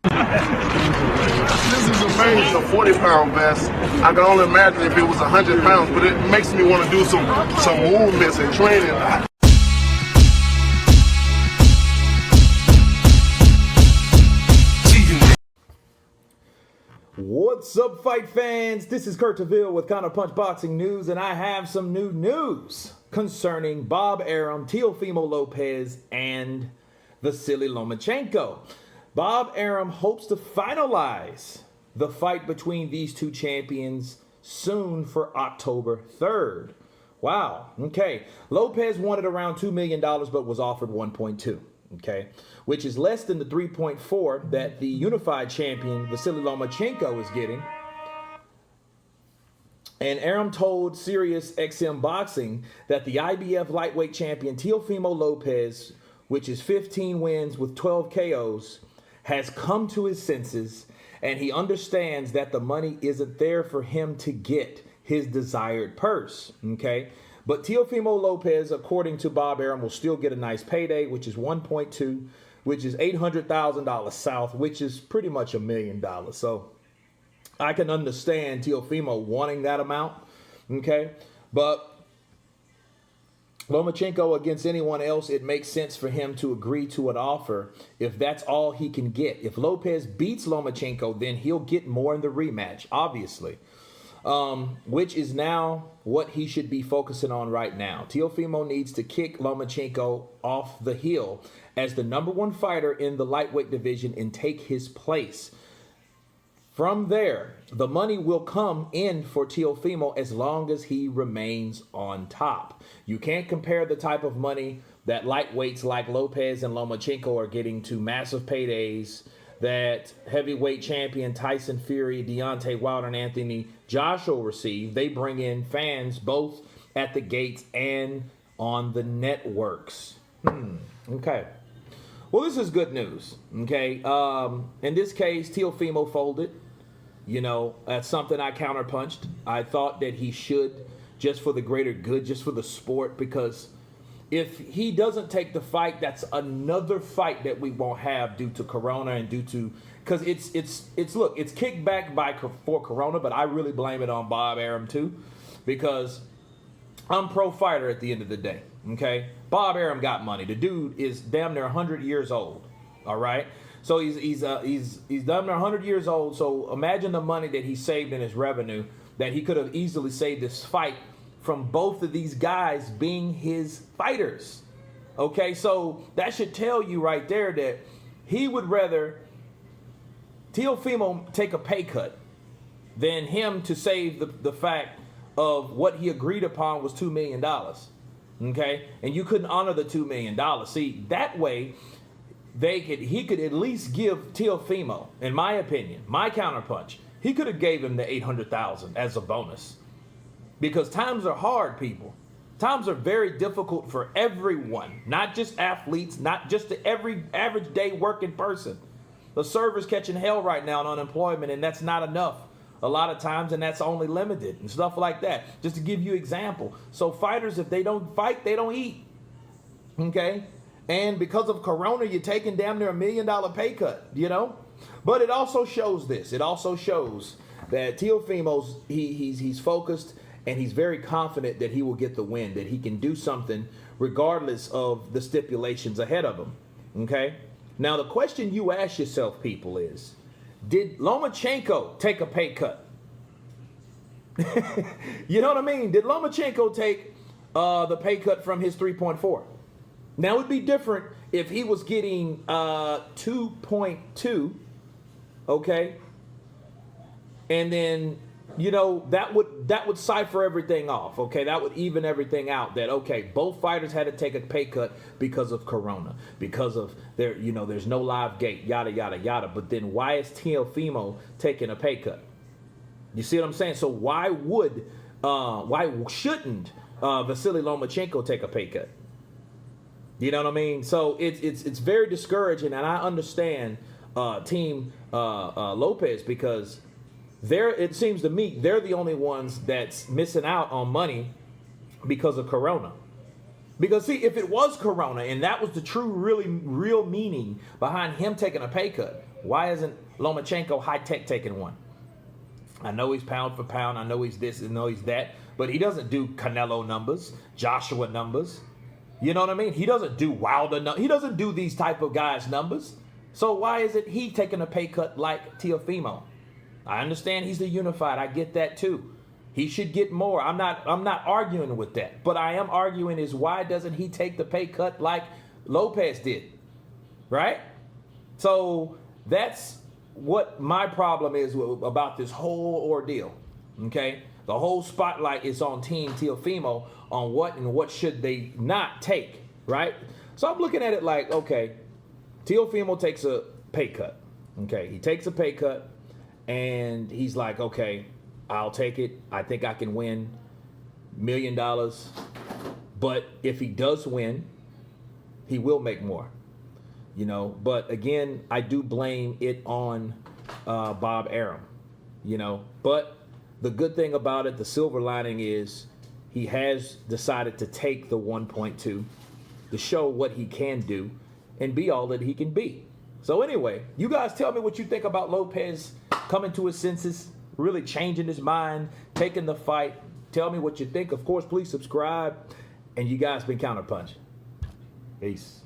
This is amazing, a 40-pound vest. I can only imagine if it was 100 pounds, but it makes me want to do some movements and training. What's up, fight fans? This is Kurt DeVille with Counterpunch Boxing News, and I have some new news concerning Bob Arum, Teofimo Lopez, and Vassili Lomachenko. Bob Arum hopes to finalize the fight between these two champions soon for October 3rd. Wow. Okay. Lopez wanted around $2 million but was offered 1.2. Okay, which is less than the 3.4 that the unified champion Vassili Lomachenko is getting. And Arum told Sirius XM Boxing that the IBF lightweight champion Teofimo Lopez, which is 15 wins with 12 KOs, has come to his senses, and he understands that the money isn't there for him to get his desired purse. Okay. But Teofimo Lopez, according to Bob Arum, will still get a nice payday, which is 1.2, which is $800,000 south, which is pretty much $1 million. So I can understand Teofimo wanting that amount, okay? But Lomachenko, against anyone else, it makes sense for him to agree to an offer if that's all he can get. If Lopez beats Lomachenko, then he'll get more in the rematch, obviously. Which is now what he should be focusing on right now. Teofimo needs to kick Lomachenko off the hill as the #1 fighter in the lightweight division and take his place. From there, the money will come in for Teofimo as long as he remains on top. You can't compare the type of money that lightweights like Lopez and Lomachenko are getting to massive paydays that heavyweight champion Tyson Fury, Deontay Wilder, and Anthony Joshua receive. They bring in fans both at the gates and on the networks. Okay. Well, this is good news. Okay. In this case, Teofimo folded. You know, that's something I counterpunched. I thought that he should, just for the greater good, just for the sport, because if he doesn't take the fight, that's another fight that we won't have due to Corona and due to, because it's kicked back for Corona, but I really blame it on Bob Arum too, because I'm pro fighter at the end of the day. Okay, Bob Arum got money. The dude is damn near 100 years old. All right, so he's damn near 100 years old. So imagine the money that he saved in his revenue that he could have easily saved this fight from both of these guys being his fighters. Okay, so that should tell you right there that he would rather Teofimo take a pay cut than him to save the fact of what he agreed upon was $2 million. Okay, and you couldn't honor the $2 million. See, that way he could at least give Teofimo, in my opinion, my counterpunch, he could have gave him the $800,000 as a bonus. Because times are hard, people. Times are very difficult for everyone, not just athletes, not just the every average day working person. The server's catching hell right now on unemployment, and that's not enough a lot of times, and that's only limited and stuff like that. Just to give you an example. So fighters, if they don't fight, they don't eat. Okay? And because of Corona, you're taking damn near $1 million pay cut, you know? But it also shows this. It also shows that Teofimo's, he's focused, and he's very confident that he will get the win, that he can do something regardless of the stipulations ahead of him. Okay? Now, the question you ask yourself, people, is, did Lomachenko take a pay cut? You know what I mean? Did Lomachenko take the pay cut from his 3.4? Now, it would be different if he was getting 2.2, okay? And then, you know, that would cipher everything off, okay? That would even everything out, that, okay, both fighters had to take a pay cut because of Corona, because of there's no live gate, yada, yada, yada. But then why is Teofimo taking a pay cut? You see what I'm saying? So why shouldn't Vassili Lomachenko take a pay cut? You know what I mean? So it's very discouraging, and I understand Team Lopez, because it seems to me they're the only ones that's missing out on money because of Corona. Because see, if it was Corona and that was the true, real meaning behind him taking a pay cut, Why isn't Lomachenko high-tech taking one? I know he's pound for pound. I know he's this. I know he's that. But he doesn't do Canelo numbers, Joshua numbers. You know what I mean? He doesn't do Wilder numbers. He doesn't do these type of guys' numbers. So why isn't he taking a pay cut like Teofimo? I understand he's the unified. I get that too. He should get more. I'm not arguing with that. But I am arguing is why doesn't he take the pay cut like Lopez did? Right? So that's what my problem is about this whole ordeal. Okay? The whole spotlight is on Team Teofimo on what and what should they not take, right? So I'm looking at it like, okay, Teofimo takes a pay cut. Okay, he takes a pay cut, and he's like, okay, I'll take it. I think I can win $1 million. But if he does win, he will make more. You know, but again, I do blame it on Bob Arum, you know. But the good thing about it, the silver lining is he has decided to take the 1.2 to show what he can do and be all that he can be. So anyway, you guys tell me what you think about Lopez coming to his senses, really changing his mind, taking the fight. Tell me what you think. Of course, please subscribe. And you guys been Counterpunch. Peace.